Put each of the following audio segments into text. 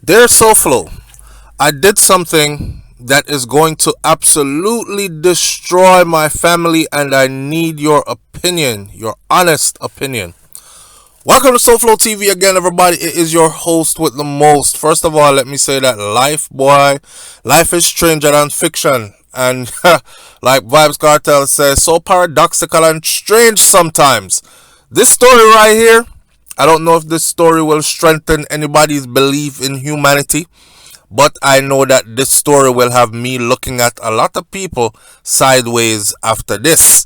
Dear SouFlo, I did something that is going to absolutely destroy my family, and I need your opinion, your honest opinion. Welcome to SouFLoTV again, everybody. It is your host with the most. First of all, let me say that life is stranger than fiction. And like Vibes Cartel says, so paradoxical and strange sometimes. This story right here, I don't know if this story will strengthen anybody's belief in humanity, but I know that this story will have me looking at a lot of people sideways after this.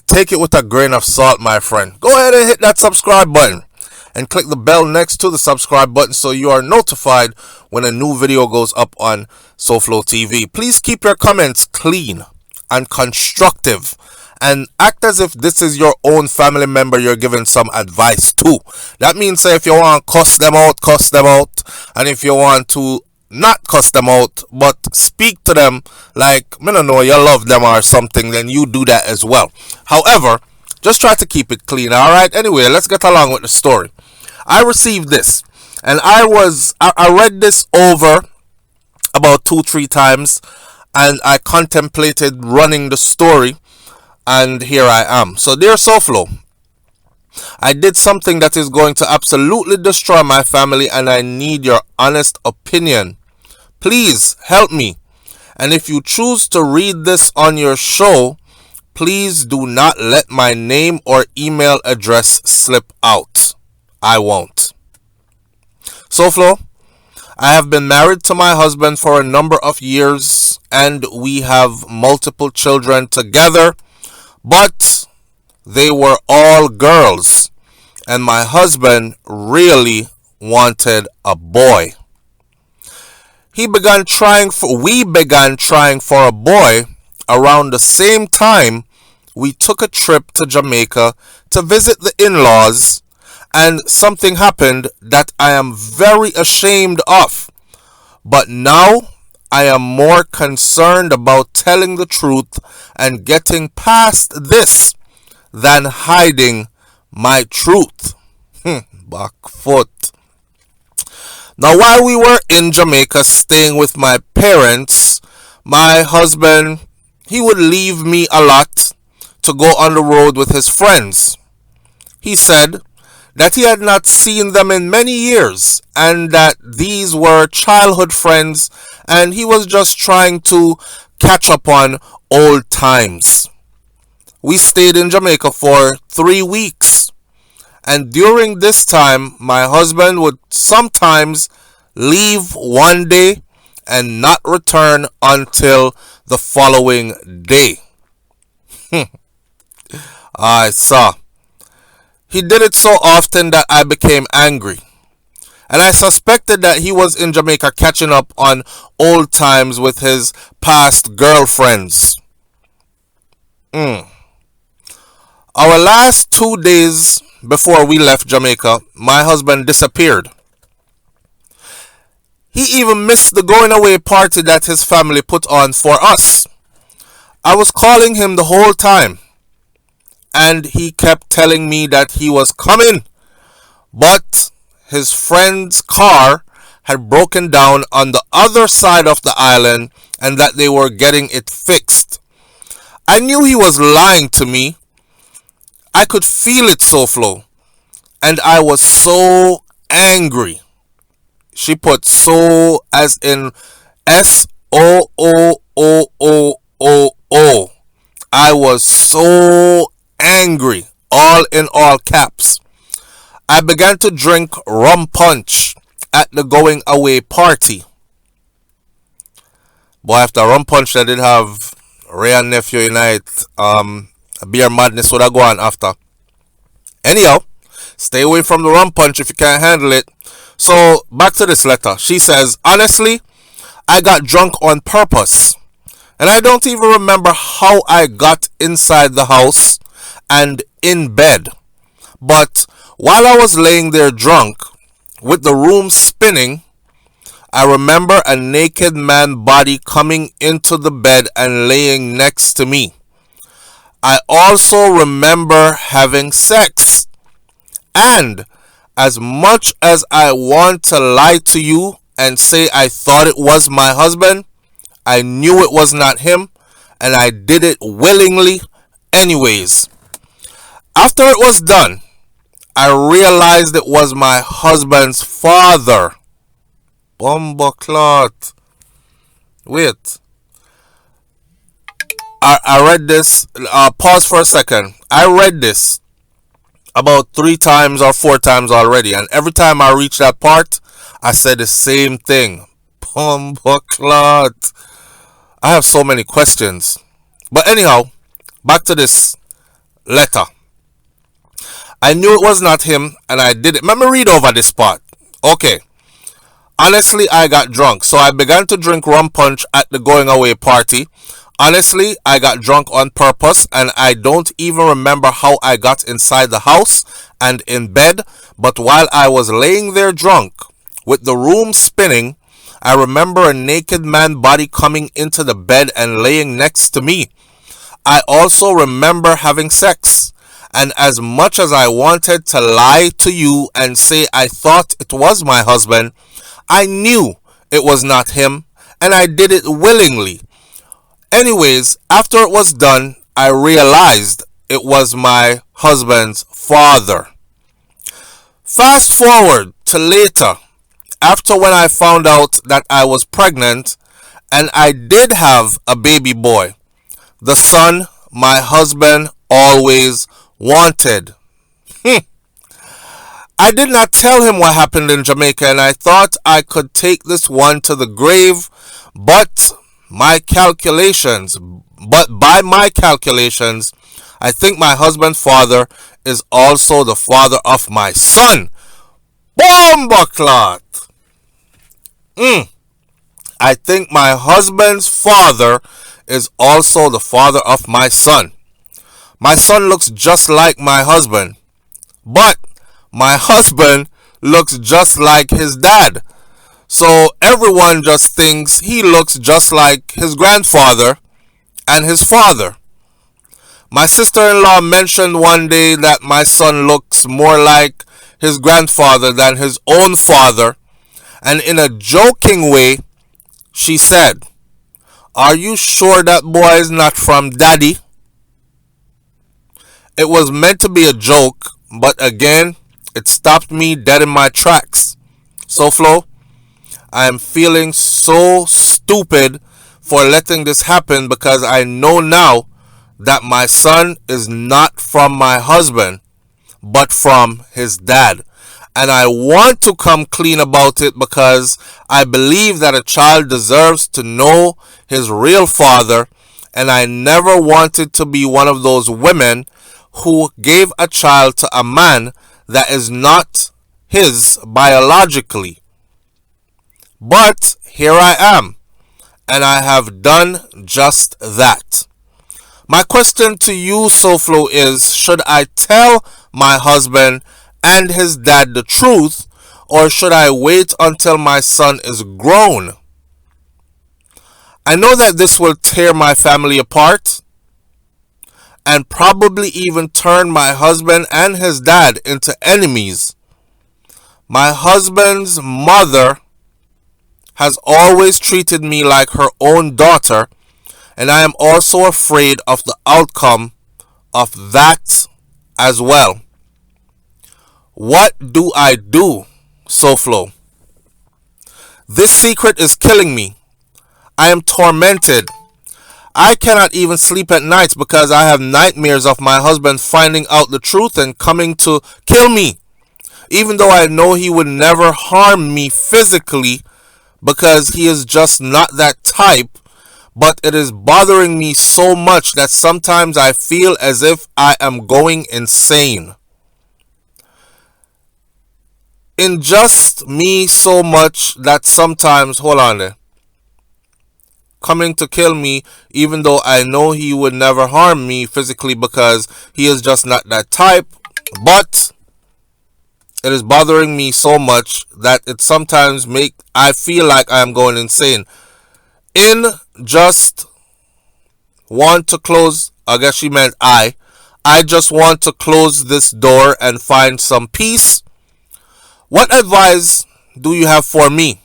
Take it with a grain of salt, my friend. Go ahead and hit that subscribe button and click the bell next to the subscribe button so you are notified when a new video goes up on SouFLoTV. Please keep your comments clean and constructive, and act as if this is your own family member you're giving some advice to. That means, say, if you want to cuss them out, cuss them out. And if you want to not cuss them out, but speak to them like, I don't know, you love them or something, then you do that as well. However, just try to keep it clean, alright? Anyway, let's get along with the story. I received this, and I read this over about 2-3 times, and I contemplated running the story, and here I am. So, dear SouFlo, I did something that is going to absolutely destroy my family, and I need your honest opinion. Please help me. And if you choose to read this on your show, please do not let my name or email address slip out. I won't. SouFlo, I have been married to my husband for a number of years, and we have multiple children together, but they were all girls, and my husband really wanted a boy. We began trying for a boy around the same time we took a trip to Jamaica to visit the in-laws, and something happened that I am very ashamed of. But now I am more concerned about telling the truth and getting past this than hiding my truth. Back foot. Now, while we were in Jamaica staying with my parents, my husband, he would leave me a lot to go on the road with his friends. He said that he had not seen them in many years, and that these were childhood friends, and he was just trying to catch up on old times. We stayed in Jamaica for 3 weeks, and during this time, my husband would sometimes leave one day and not return until the following day. I saw. He did it so often that I became angry, and I suspected that he was in Jamaica catching up on old times with his past girlfriends. Our last 2 days before we left Jamaica, my husband disappeared. He even missed the going away party that his family put on for us. I was calling him the whole time, and he kept telling me that he was coming, but his friend's car had broken down on the other side of the island and that they were getting it fixed. I knew he was lying to me. I could feel it, SouFlo, and I was so angry. She put so as in SOOOOO. I was so angry, all in all caps. I began to drink rum punch at the going away party. Boy, after rum punch, I did have Ray and Nephew Unite. Beer madness would have gone after. Anyhow, stay away from the rum punch if you can't handle it. So, back to this letter. She says, honestly, I got drunk on purpose, and I don't even remember how I got inside the house and in bed. But while I was laying there drunk, with the room spinning, I remember a naked man body coming into the bed and laying next to me. I also remember having sex, and as much as I want to lie to you and say I thought it was my husband, I knew it was not him, and I did it willingly anyways. After it was done, I realized it was my husband's father. Bumbleclot. Wait. I read this. Pause for a second. I read this about 3 times or 4 times already, and every time I reach that part, I said the same thing. Bumbleclot. I have so many questions. But anyhow, back to this letter. I knew it was not him, and I did it. Let me read over this part. Okay. Honestly, I got drunk, so I began to drink rum punch at the going away party. Honestly, I got drunk on purpose, and I don't even remember how I got inside the house and in bed, but while I was laying there drunk, with the room spinning, I remember a naked man body coming into the bed and laying next to me. I also remember having sex, and as much as I wanted to lie to you and say I thought it was my husband, I knew it was not him, and I did it willingly. Anyways, after it was done, I realized it was my husband's father. Fast forward to later, after when I found out that I was pregnant, and I did have a baby boy, the son my husband always wanted. I did not tell him what happened in Jamaica, and I thought I could take this one to the grave, but by my calculations, I think my husband's father is also the father of my son. Bombaclot! I think my husband's father is also the father of my son. My son looks just like my husband, but my husband looks just like his dad. So everyone just thinks he looks just like his grandfather and his father. My sister-in-law mentioned one day that my son looks more like his grandfather than his own father, and in a joking way, she said, "Are you sure that boy is not from daddy?" It was meant to be a joke, but again, it stopped me dead in my tracks. SouFlo, I am feeling so stupid for letting this happen because I know now that my son is not from my husband, but from his dad. And I want to come clean about it because I believe that a child deserves to know his real father, and I never wanted to be one of those women who gave a child to a man that is not his biologically. But here I am, and I have done just that. My question to you, SouFlo, is should I tell my husband and his dad the truth, or should I wait until my son is grown? I know that this will tear my family apart and probably even turn my husband and his dad into enemies. My husband's mother has always treated me like her own daughter, and I am also afraid of the outcome of that as well. What do I do, SouFlo? This secret is killing me. I am tormented. I cannot even sleep at night because I have nightmares of my husband finding out the truth and coming to kill me. Even though I know he would never harm me physically because he is just not that type, but it is bothering me so much that sometimes I feel as if I am going insane. In just me so much that sometimes, hold on there, coming to kill me even though I know he would never harm me physically because he is just not that type, but it is bothering me so much that it sometimes I feel like I am going insane. In just want to close, I guess she meant I just want to close this door and find some peace. What advice do you have for me?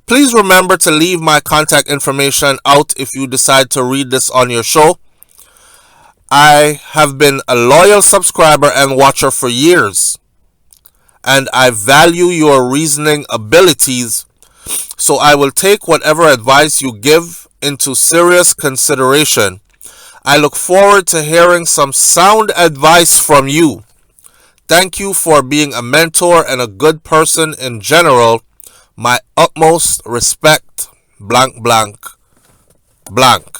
Please remember to leave my contact information out if you decide to read this on your show. I have been a loyal subscriber and watcher for years, and I value your reasoning abilities, so I will take whatever advice you give into serious consideration. I look forward to hearing some sound advice from you. Thank you for being a mentor and a good person in general. My utmost respect, blank, blank, blank,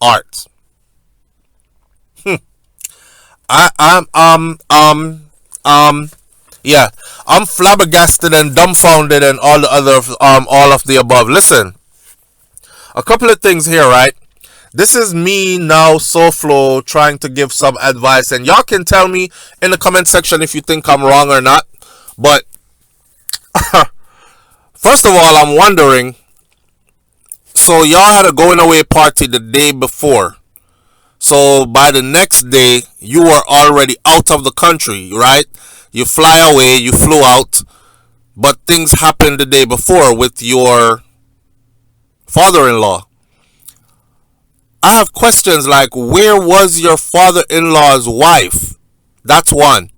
Art. I, I'm, yeah, I'm flabbergasted and dumbfounded and all the other, all of the above. Listen, a couple of things here, right? This is me now, SouFlo, trying to give some advice, and y'all can tell me in the comment section if you think I'm wrong or not. But first of all, I'm wondering, so y'all had a going away party the day before. So by the next day, you were already out of the country, right? You fly away, you flew out, but things happened the day before with your father-in-law. I have questions like, where was your father-in-law's wife? That's one.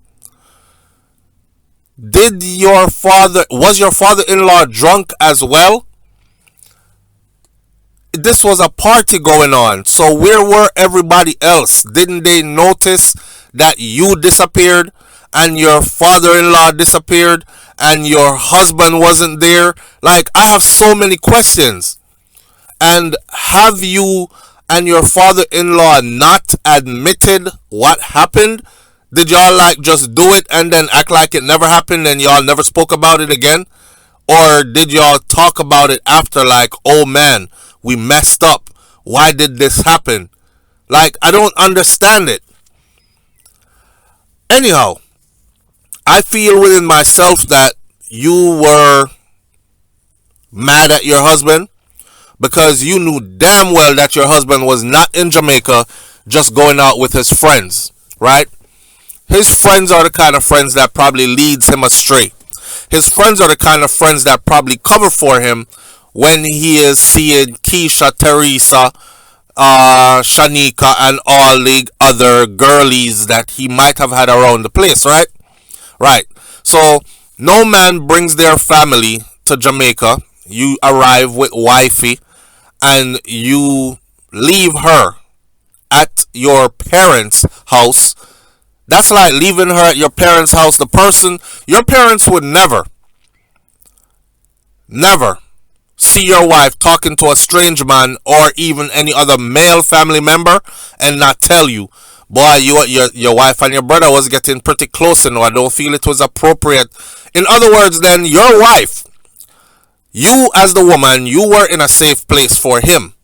Was your father-in-law drunk as well? This was a party going on. So where were everybody else? Didn't they notice that you disappeared and your father-in-law disappeared and your husband wasn't there? Like, I have so many questions. And have you and your father-in-law not admitted what happened? Did y'all like just do it and then act like it never happened and y'all never spoke about it again? Or did y'all talk about it after, like, oh man, we messed up, why did this happen? Like, I don't understand it. Anyhow, I feel within myself that you were mad at your husband because you knew damn well that your husband was not in Jamaica just going out with his friends, right? His friends are the kind of friends that probably leads him astray. His friends are the kind of friends that probably cover for him when he is seeing Keisha, Teresa, Shanika, and all the other girlies that he might have had around the place, right? Right. So, no man brings their family to Jamaica. You arrive with wifey, and you leave her at your parents' house. That's like leaving her at your parents' house. Your parents would never see your wife talking to a strange man or even any other male family member and not tell you, boy, your wife and your brother was getting pretty close, and I don't feel it was appropriate. In other words, then, your wife, you as the woman, you were in a safe place for him.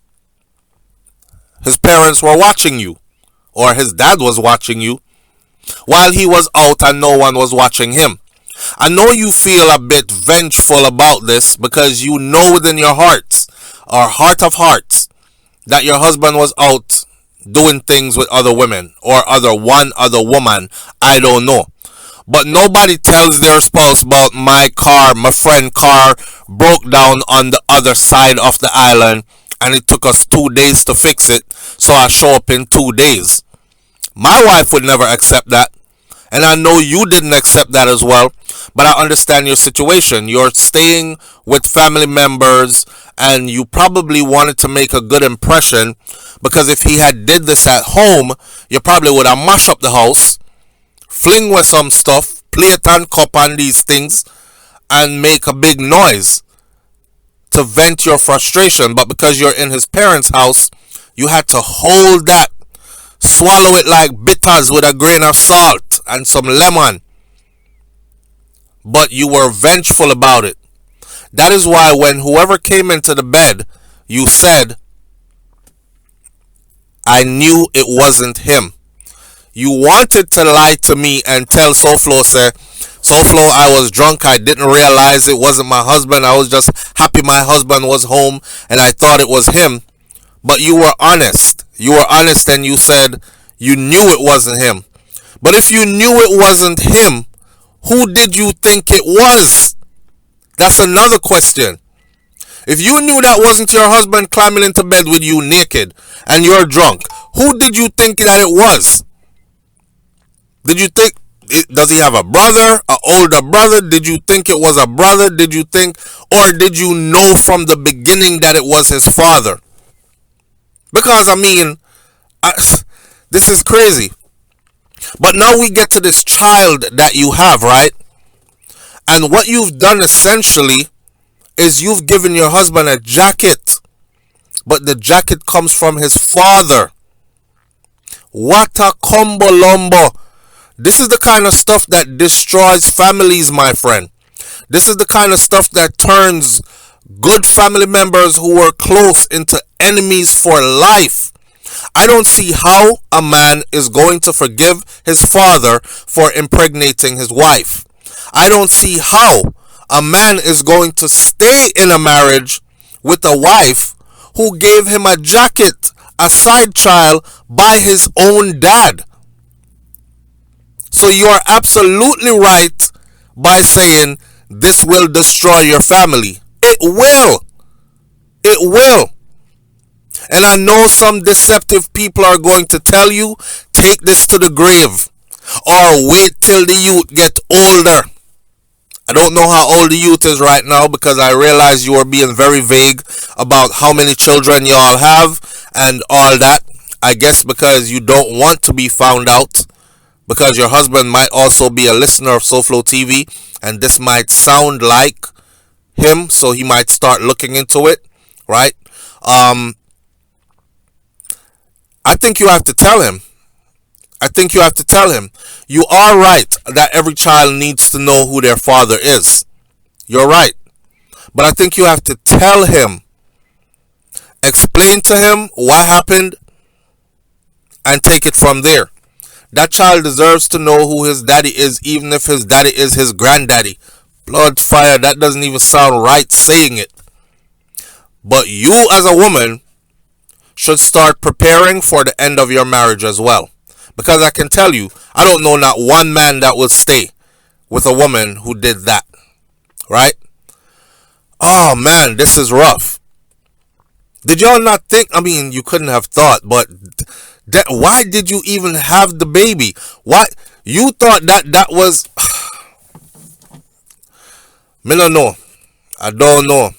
His parents were watching you, or his dad was watching you, while he was out and no one was watching him. I know you feel a bit vengeful about this because you know within your hearts, or heart of hearts, that your husband was out doing things with other women or one other woman. I don't know. But nobody tells their spouse about my friend car broke down on the other side of the island and it took us 2 days to fix it, so I show up in 2 days. My wife would never accept that. And I know you didn't accept that as well. But I understand your situation. You're staying with family members and you probably wanted to make a good impression, because if he had did this at home, you probably would have mashed up the house, fling with some stuff, plate and cup and these things, and make a big noise to vent your frustration. But because you're in his parents' house, you had to hold that, swallow it like bitters with a grain of salt and some lemon. But you were vengeful about it. That is why when whoever came into the bed, you said, I knew it wasn't him. You wanted to lie to me and tell SouFlo, say, SouFlo, I was drunk, I didn't realize it wasn't my husband, I was just happy my husband was home and I thought it was him. But you were honest. You were honest and you said you knew it wasn't him. But if you knew it wasn't him, who did you think it was? That's another question. If you knew that wasn't your husband climbing into bed with you naked and you're drunk, who did you think that it was? Did you think, does he have a brother, an older brother? Did you think it was a brother? Did you think, or did you know from the beginning that it was his father? Because, I mean, this is crazy. But now we get to this child that you have, right? And what you've done essentially is you've given your husband a jacket. But the jacket comes from his father. What a combo lumbo. This is the kind of stuff that destroys families, my friend. This is the kind of stuff that turns good family members who were close into enemies for life. I don't see how a man is going to forgive his father for impregnating his wife. I don't see how a man is going to stay in a marriage with a wife who gave him a jacket, a side child, by his own dad. So you are absolutely right by saying this will destroy your family. It will. It will. And I know some deceptive people are going to tell you, take this to the grave or wait till the youth get older. I don't know how old the youth is right now because I realize you are being very vague about how many children y'all have and all that. I guess because you don't want to be found out, because your husband might also be a listener of SouFLoTV and this might sound like him, so he might start looking into it, right? I think you have to tell him. You are right that every child needs to know who their father is. You're right. But I think you have to tell him. Explain to him what happened and take it from there. That child deserves to know who his daddy is, even if his daddy is his granddaddy. Blood fire, that doesn't even sound right saying it. But you as a woman should start preparing for the end of your marriage as well. Because I can tell you, I don't know not one man that will stay with a woman who did that. Right? Oh man, this is rough. Did y'all not think, I mean, you couldn't have thought, but why did you even have the baby? Why? You thought that was... Me no know. I don't know.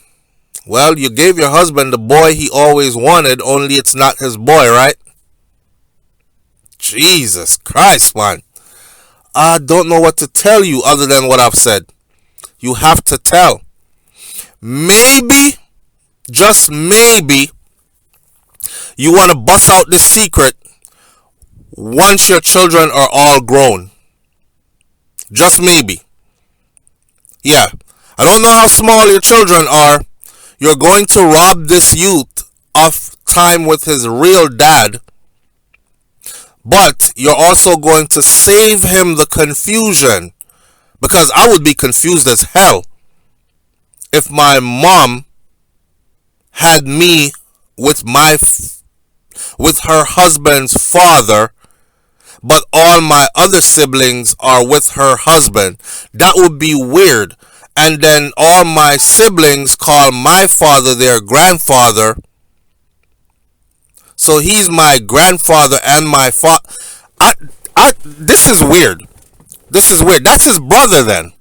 Well, you gave your husband the boy he always wanted, only it's not his boy, right? Jesus Christ, man. I don't know what to tell you other than what I've said. You have to tell. Maybe, just maybe, you want to bust out the secret once your children are all grown. Just maybe. Yeah. I don't know how small your children are. You're going to rob this youth of time with his real dad. But you're also going to save him the confusion. Because I would be confused as hell if my mom had me with her husband's father, but all my other siblings are with her husband. That would be weird. And then all my siblings call my father their grandfather. So he's my grandfather and my father. This is weird. This is weird. That's his brother then.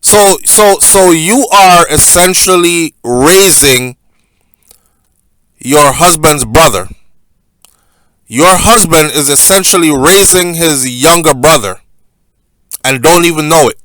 So you are essentially raising your husband's brother. Your husband is essentially raising his younger brother and don't even know it.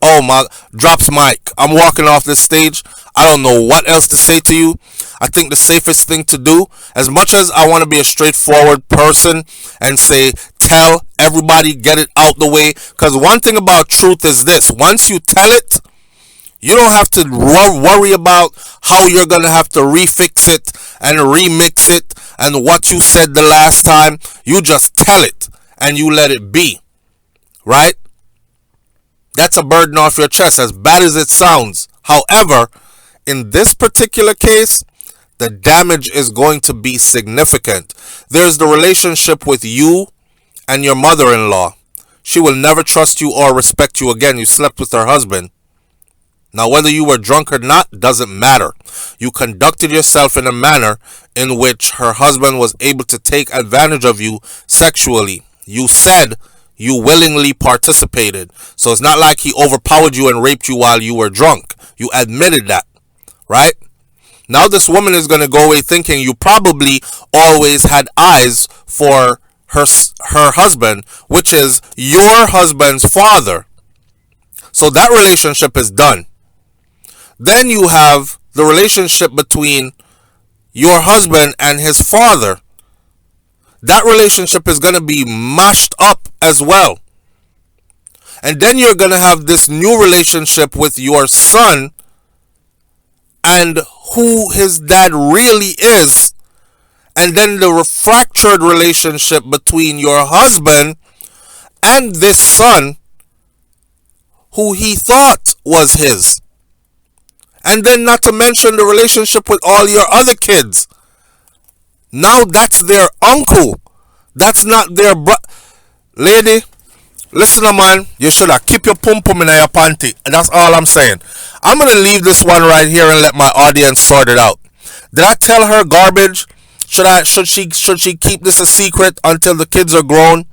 Oh my, drops mic. I'm walking off this stage. I don't know what else to say to you. I think the safest thing to do, as much as I want to be a straightforward person and say, tell everybody, get it out the way. Because one thing about truth is this. Once you tell it, you don't have to worry about how you're going to have to refix it and remix it and what you said the last time. You just tell it and you let it be. Right? That's a burden off your chest, as bad as it sounds. However, in this particular case, the damage is going to be significant. There's the relationship with you and your mother-in-law. she will never trust you or respect you again. You slept with her husband. Now, whether you were drunk or not doesn't matter. You conducted yourself in a manner in which her husband was able to take advantage of you sexually. You said you willingly participated. So it's not like he overpowered you and raped you while you were drunk. You admitted that, right? Now this woman is going to go away thinking you probably always had eyes for her husband, which is your husband's father. So that relationship is done. Then you have the relationship between your husband and his father. That relationship is going to be mashed up as well. And then you're going to have this new relationship with your son and who his dad really is. And then the fractured relationship between your husband and this son who he thought was his. And then not to mention the relationship with all your other kids. Now that's their uncle. That's not their lady, listen man, you should have keep your pum pum in your panty. And that's all I'm saying. I'm going to leave this one right here and let my audience sort it out. Did I tell her garbage? Should she keep this a secret until the kids are grown?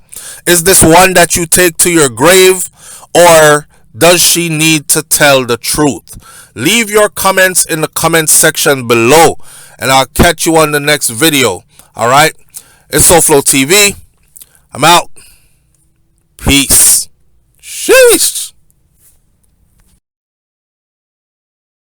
Is this one that you take to your grave, or does she need to tell the truth? Leave your comments in the comments section below, and I'll catch you on the next video. All right, it's SouFLoTV. I'm out. Peace. Sheesh.